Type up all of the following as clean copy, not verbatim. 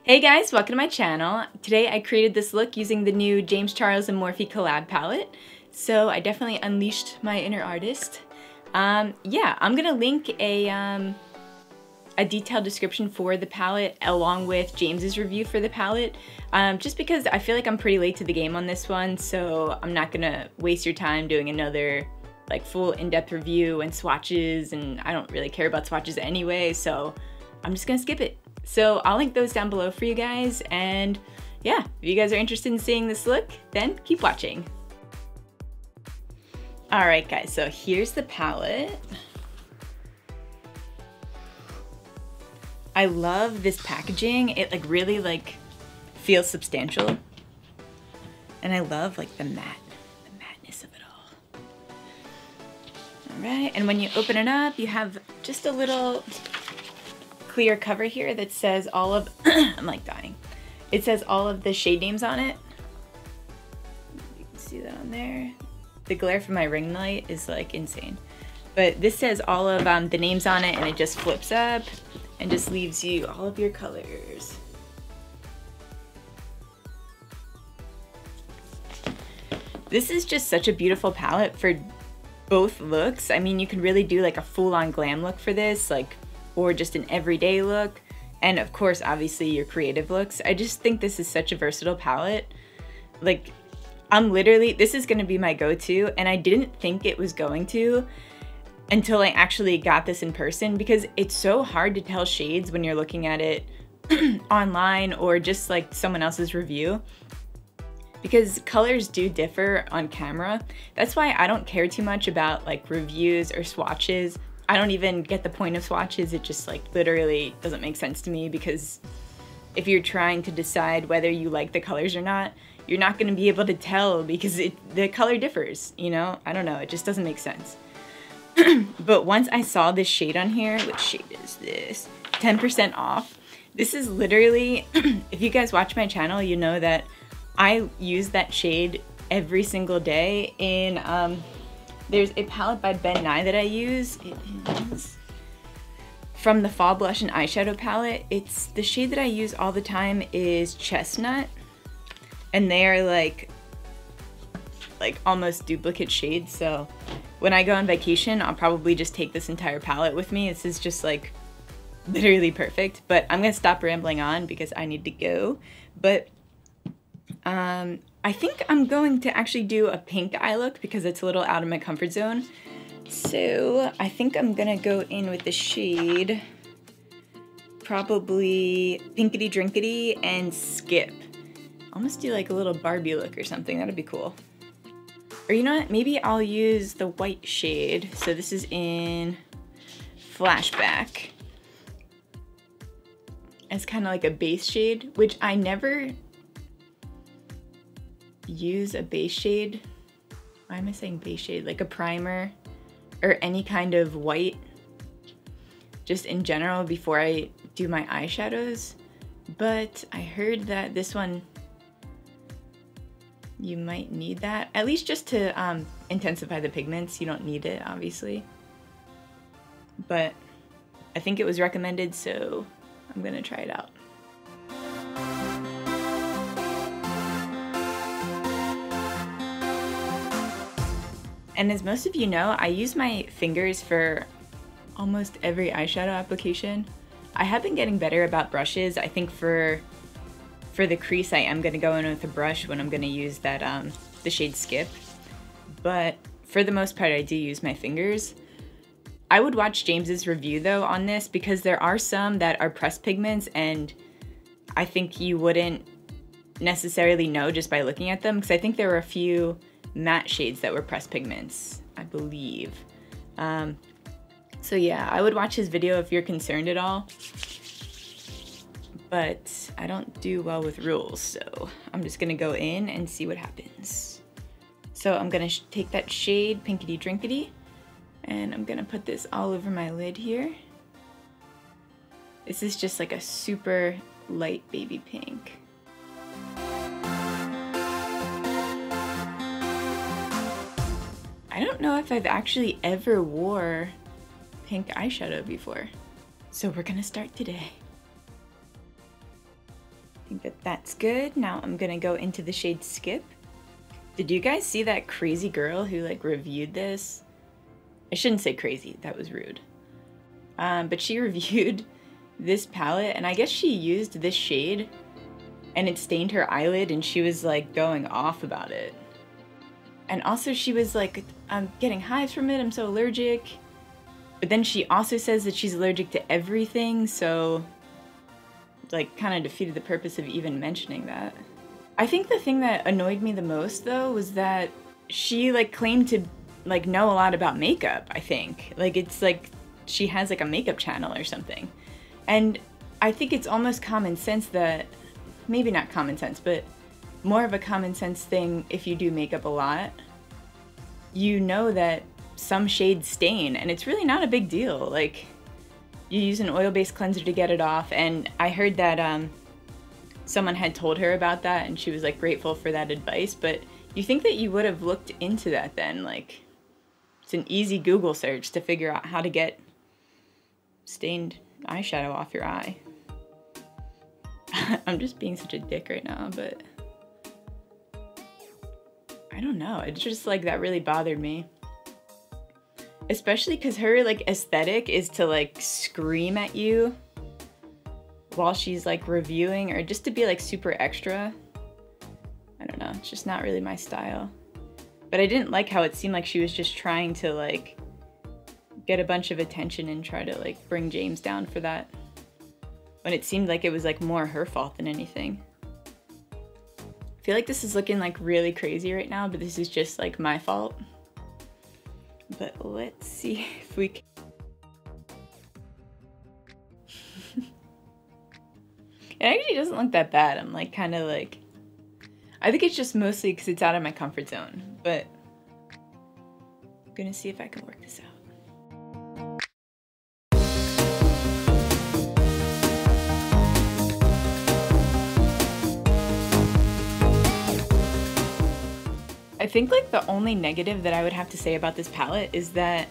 Hey guys, welcome to my channel. Today I created this look using the new James Charles and Morphe collab palette. So I definitely unleashed my inner artist. Yeah, I'm gonna link a detailed description for the palette along with James's review for the palette. Just because I feel like I'm pretty late to the game on this one, so I'm not gonna waste your time doing another like full in-depth review and swatches, and I don't really care about swatches anyway, so I'm just gonna skip it. So I'll link those down below for you guys, and yeah, if you guys are interested in seeing this look, then keep watching. Alright guys, so here's the palette. I love this packaging. It really feels substantial. And I love like the madness of it all. Alright, and when you open it up, you have just a little clear cover here that says all of I'm like dying. It says all of the shade names on it. You can see that on there. The glare from my ring light is like insane. But this says all of the names on it, and it just flips up and just leaves you all of your colors. This is just such a beautiful palette for both looks. I mean, you can really do like a full-on glam look for this, like, or just an everyday look, and of course obviously your creative looks. I just think this is such a versatile palette. Like, this is gonna be my go-to, and I didn't think it was going to until I actually got this in person, because it's so hard to tell shades when you're looking at it online or just like someone else's review, because colors do differ on camera. That's why I don't care too much about like reviews or swatches. I don't even get the point of swatches. It just like literally doesn't make sense to me, because if you're trying to decide whether you like the colors or not, you're not going to be able to tell because the color differs, you know? I don't know, it just doesn't make sense. But once I saw this shade on here, which shade is this? 10% off. This is literally, if you guys watch my channel, you know that I use that shade every single day in, there's a palette by Ben Nye that I use. It is from the Fall Blush and Eyeshadow palette. It's the shade that I use all the time is Chestnut. And they are like almost duplicate shades. So when I go on vacation, I'll probably just take this entire palette with me. This is just like literally perfect. But I'm gonna stop rambling on because I need to go. But I think I'm going to actually do a pink eye look because it's a little out of my comfort zone. So I think I'm gonna go in with the shade, probably Pinkity Drinkity and Skip. Almost do like a little Barbie look or something, that'd be cool. Or you know what, maybe I'll use the white shade. So this is in Flashback. It's kind of like a base shade, which I never use a base shade. Why am I saying base shade? Like a primer or any kind of white, just in general before I do my eyeshadows. But I heard that this one, you might need that, at least just to intensify the pigments. You don't need it, obviously. But I think it was recommended, so I'm gonna try it out. And as most of you know, I use my fingers for almost every eyeshadow application. I have been getting better about brushes. I think for the crease, I am gonna go in with a brush when I'm gonna use that, the shade Skip. But for the most part, I do use my fingers. I would watch James's review though on this, because there are some that are pressed pigments, and I think you wouldn't necessarily know just by looking at them, because I think there were a few matte shades that were pressed pigments, I believe. So yeah, I would watch his video if you're concerned at all. But I don't do well with rules, so I'm just gonna go in and see what happens. So I'm gonna take that shade, Pinkity Drinkity, and I'm gonna put this all over my lid here. This is just like a super light baby pink. I don't know if I've actually ever wore pink eyeshadow before, so we're gonna start today. think that that's good. Now I'm gonna go into the shade Skip. Did you guys see that crazy girl who like reviewed this? I shouldn't say crazy, that was rude. But she reviewed this palette, and I guess she used this shade and it stained her eyelid, and she was like going off about it. And also she was like, I'm getting hives from it, I'm so allergic. But then she also says that she's allergic to everything, so like kind of defeated the purpose of even mentioning that. I think the thing that annoyed me the most though was that she like claimed to like know a lot about makeup, I think. Like it's like she has like a makeup channel or something. And I think it's almost common sense that, maybe not common sense, but more of a common sense thing if you do makeup a lot. You know that some shades stain, and it's really not a big deal. Like, you use an oil-based cleanser to get it off, and I heard that someone had told her about that, and she was like grateful for that advice, but you think that you would have looked into that then. Like, it's an easy Google search to figure out how to get stained eyeshadow off your eye. I'm just being such a dick right now, but I don't know. It's just like that really bothered me. Especially because her like aesthetic is to like scream at you while she's like reviewing, or just to be like super extra. I don't know, it's just not really my style. But I didn't like how it seemed like she was just trying to like get a bunch of attention and try to like bring James down for that, when it seemed like it was like more her fault than anything. I feel like this is looking like really crazy right now, but this is just like my fault. But let's see if we can. It actually doesn't look that bad. I'm like kind of like, I think it's just mostly because it's out of my comfort zone, but I'm gonna see if I can work this out. I think like the only negative that I would have to say about this palette is that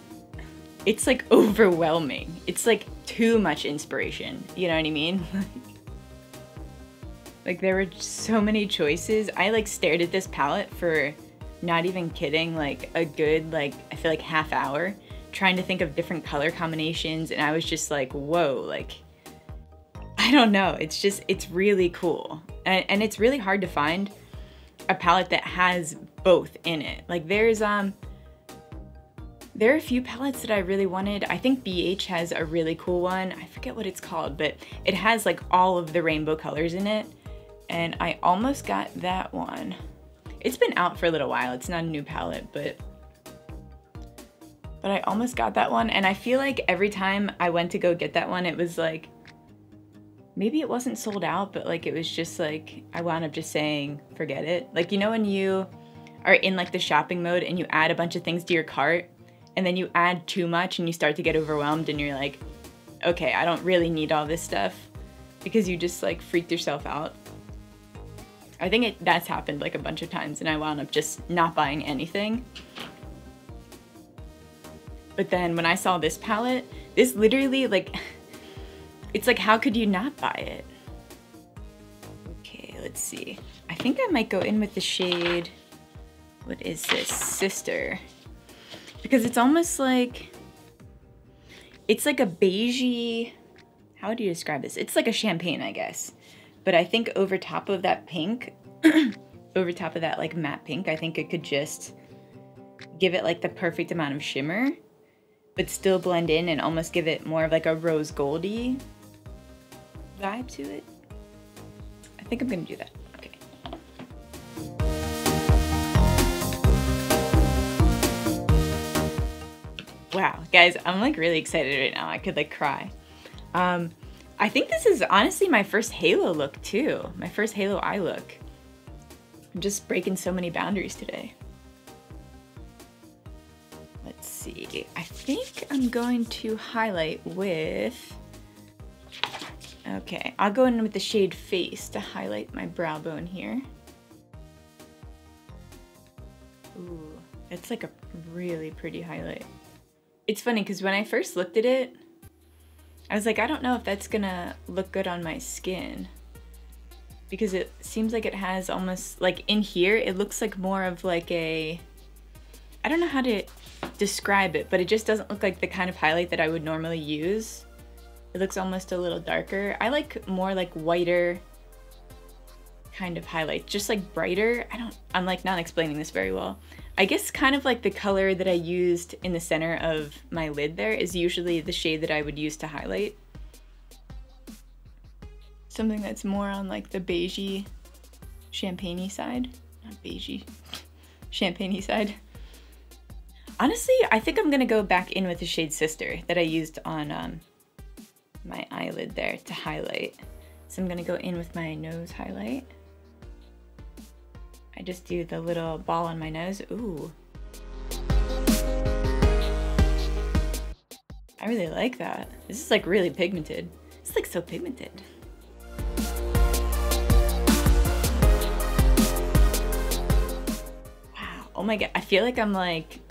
it's like overwhelming. It's like too much inspiration, you know what I mean? Like there were so many choices. I like stared at this palette for, not even kidding, like a good like, I feel like half hour trying to think of different color combinations, and I was just like, whoa, like, I don't know. It's just, it's really cool. And it's really hard to find a palette that has both in it. Like there are a few palettes that I really wanted. I think BH has a really cool one. I forget what it's called, but it has like all of the rainbow colors in it. And I almost got that one. It's been out for a little while. It's not a new palette, but I almost got that one. And I feel like every time I went to go get that one, it was like, maybe it wasn't sold out, but like it was just like, I wound up just saying, forget it. Like, you know when you are in like the shopping mode and you add a bunch of things to your cart, and then you add too much and you start to get overwhelmed and you're like, okay, I don't really need all this stuff, because you just like freaked yourself out. I think that's happened like a bunch of times, and I wound up just not buying anything. But then when I saw this palette, this literally like, it's like, how could you not buy it? Okay, let's see. I think I might go in with the shade, what is this? Sister. Because it's almost like, it's like a beigey, how do you describe this? It's like a champagne, I guess. But I think over top of that pink, over top of that like matte pink, I think it could just give it like the perfect amount of shimmer, but still blend in and almost give it more of like a rose goldy vibe to it. I think I'm gonna do that. Okay. Wow, guys, I'm like really excited right now. I could like cry. I think this is honestly my first Halo look too. My first Halo eye look. I'm just breaking so many boundaries today. Let's see. I think I'm going to highlight with, okay, I'll go in with the shade Face to highlight my brow bone here. Ooh, it's like a really pretty highlight. It's funny because when I first looked at it, I was like, I don't know if that's gonna look good on my skin. because it seems like it has almost, like in here, it looks like more of like a, I don't know how to describe it, but it just doesn't look like the kind of highlight that I would normally use. It looks almost a little darker. I like more like whiter kind of highlight, just like brighter. I'm like not explaining this very well. I guess kind of like the color that I used in the center of my lid there is usually the shade that I would use to highlight. Something that's more on like the beigey, champagne-y side. Not beigey, champagne-y side. Honestly, I think I'm gonna go back in with the shade Sister that I used on my eyelid there to highlight. So I'm gonna go in with my nose highlight. I just do the little ball on my nose. Ooh. I really like that. This is like really pigmented. It's like so pigmented. Wow. Oh my god. I feel like I'm like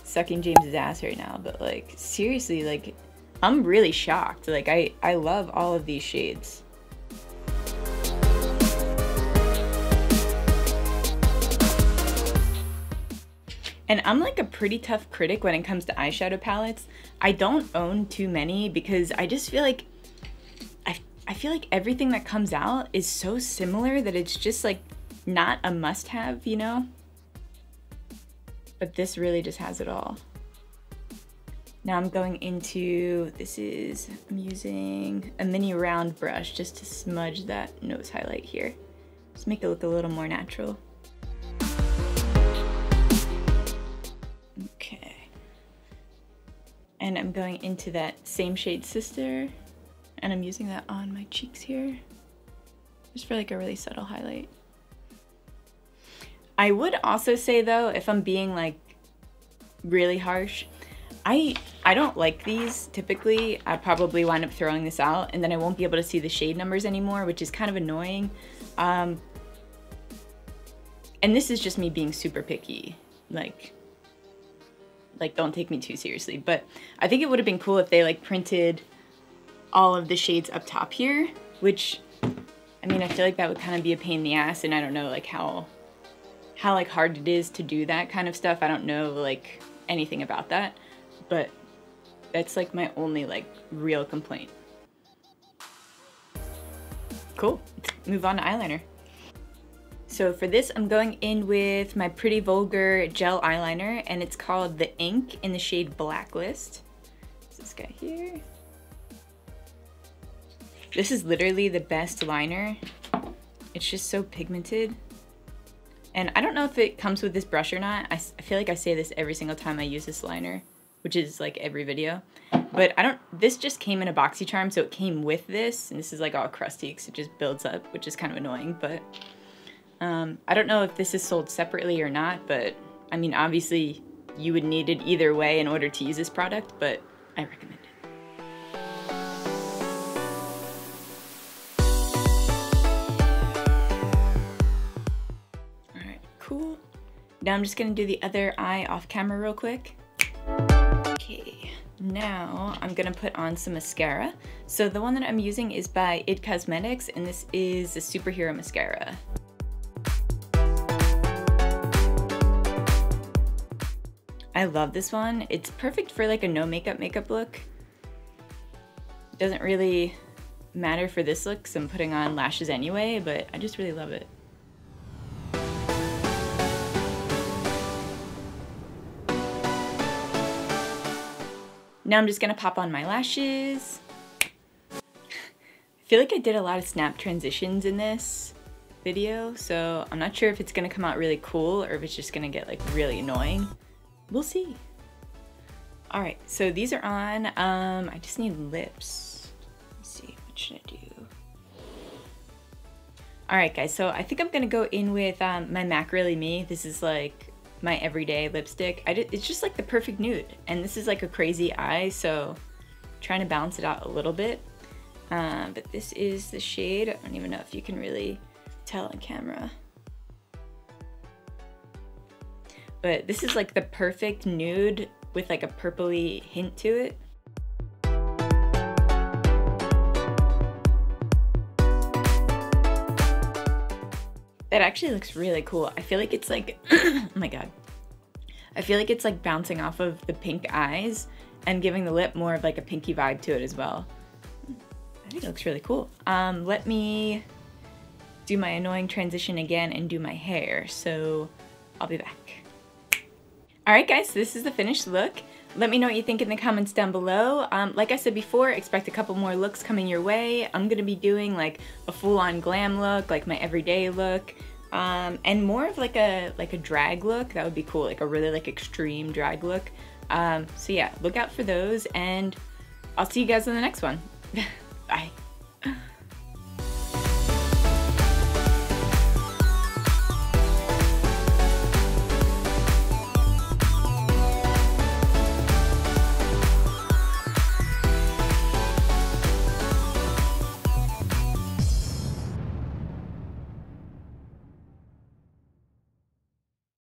sucking James's ass right now, but like seriously, like I'm really shocked. Like I love all of these shades. And I'm like a pretty tough critic when it comes to eyeshadow palettes. I don't own too many because I just feel like I feel like everything that comes out is so similar that it's just like not a must-have, you know? But this really just has it all. Now I'm going into, I'm using a mini round brush just to smudge that nose highlight here. Just make it look a little more natural. Okay. And I'm going into that same shade Sister, and I'm using that on my cheeks here, just for like a really subtle highlight. I would also say though, if I'm being like really harsh, I don't like these typically. I probably wind up throwing this out and then I won't be able to see the shade numbers anymore, which is kind of annoying. And this is just me being super picky. Like don't take me too seriously, but I think it would have been cool if they like printed all of the shades up top here, which, I mean, I feel like that would kind of be a pain in the ass, and I don't know like how like hard it is to do that kind of stuff. I don't know like anything about that, but that's like my only like real complaint. Cool, let's move on to eyeliner. So for this, I'm going in with my Pretty Vulgar gel eyeliner, and it's called The Ink in the shade Blacklist. It's this guy here. This is literally the best liner. It's just so pigmented. And I don't know if it comes with this brush or not. I feel like I say this every single time I use this liner, which is like every video. But this just came in a BoxyCharm, so it came with this, and this is like all crusty because it just builds up, which is kind of annoying, but I don't know if this is sold separately or not, but I mean, obviously you would need it either way in order to use this product, but I recommend it. All right, cool. Now I'm just gonna do the other eye off camera real quick. Okay, now I'm gonna put on some mascara. So the one that I'm using is by IT Cosmetics, and this is the Superhero Mascara. I love this one. It's perfect for like a no makeup look. It doesn't really matter for this look because I'm putting on lashes anyway, but I just really love it. Now I'm just gonna pop on my lashes. I feel like I did a lot of snap transitions in this video, so I'm not sure if it's gonna come out really cool or if it's just gonna get like really annoying. We'll see. All right, so these are on. I just need lips. Let's see, what should I do? All right, guys, so I think I'm gonna go in with my MAC Really Me. This is like my everyday lipstick. It's just like the perfect nude, and this is like a crazy eye, so I'm trying to balance it out a little bit. But this is the shade. I don't even know if you can really tell on camera. But this is like the perfect nude with like a purpley hint to it. That actually looks really cool. I feel like it's like, oh my god. I feel like it's like bouncing off of the pink eyes and giving the lip more of like a pinky vibe to it as well. I think it looks really cool. Let me do my annoying transition again and do my hair. So I'll be back. All right guys, this is the finished look. Let me know what you think in the comments down below. Like I said before, expect a couple more looks coming your way. I'm gonna be doing like a full-on glam look, like my everyday look, and more of like a drag look. That would be cool, like a really like extreme drag look. So yeah, look out for those, and I'll see you guys in the next one. Bye.